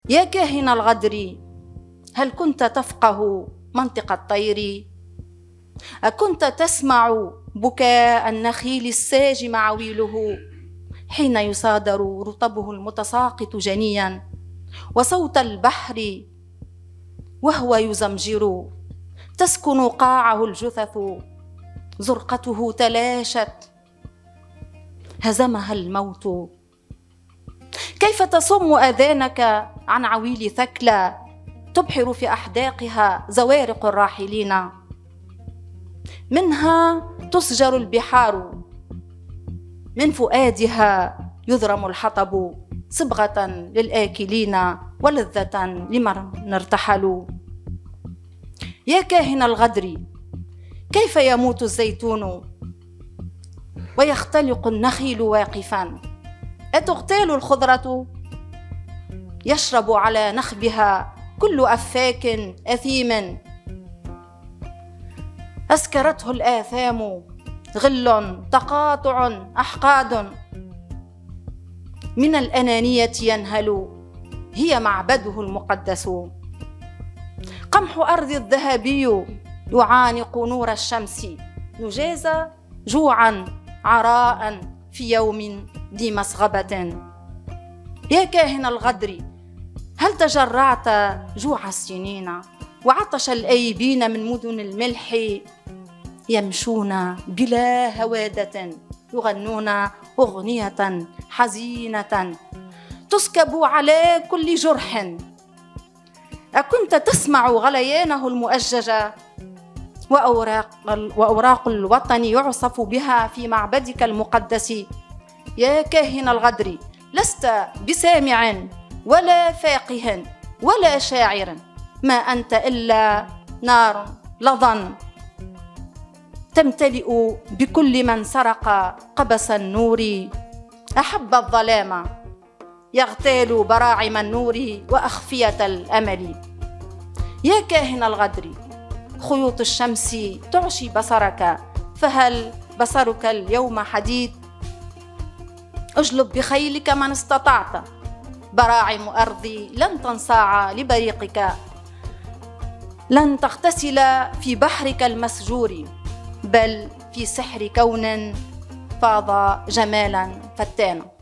يا كاهن الغدر، هل كنت تفقه منطق الطير؟ أكنت تسمع بكاء النخيل الساجم عويله حين يصادر رطبه المتساقط جنيا، وصوت البحر وهو يزمجر تسكن قاعه الجثث، زرقته تلاشت هزمها الموت. كيف تصم آذانك عن عويل ثكلى تبحر في أحداقها زوارق الراحلين؟ منها تسجر البحار، من فؤادها يذرم الحطب، صبغة للآكلين ولذة لمن ارتحلوا. يا كاهن الغدر، كيف يموت الزيتون ويختلق النخيل واقفا؟ أتغتال الخضرة؟ يشرب على نخبها كل أفاك أثيم، أسكرته الآثام، غل تقاطع أحقاد، من الأنانية ينهل، هي معبده المقدس. قمح أرض الذهبي يعانق نور الشمس، نجاز جوعا عراء في يوم ذي مسغبة. يا كاهن الغدر، هل تجرعت جوع السنين وعطش الآيبين من مدن الملح؟ يمشون بلا هوادة، يغنون أغنية حزينة تسكب على كل جرح. أكنت تسمع غليانه المؤججة وأوراق الوطن يعصف بها في معبدك المقدس؟ يا كاهن الغدر، لست بسامع ولا فاقه ولا شاعر، ما أنت إلا نار لظى تمتلئ بكل من سرق قبس النور، أحب الظلام، يغتال براعم النور وأخفية الأمل. يا كاهن الغدر، خيوط الشمس تعشي بصرك، فهل بصرك اليوم حديد؟ اجلب بخيلك من استطعت، براعم أرضي لن تنصاع لبريقك، لن تغتسل في بحرك المسجور، بل في سحر كون فاض جمالا فتانا.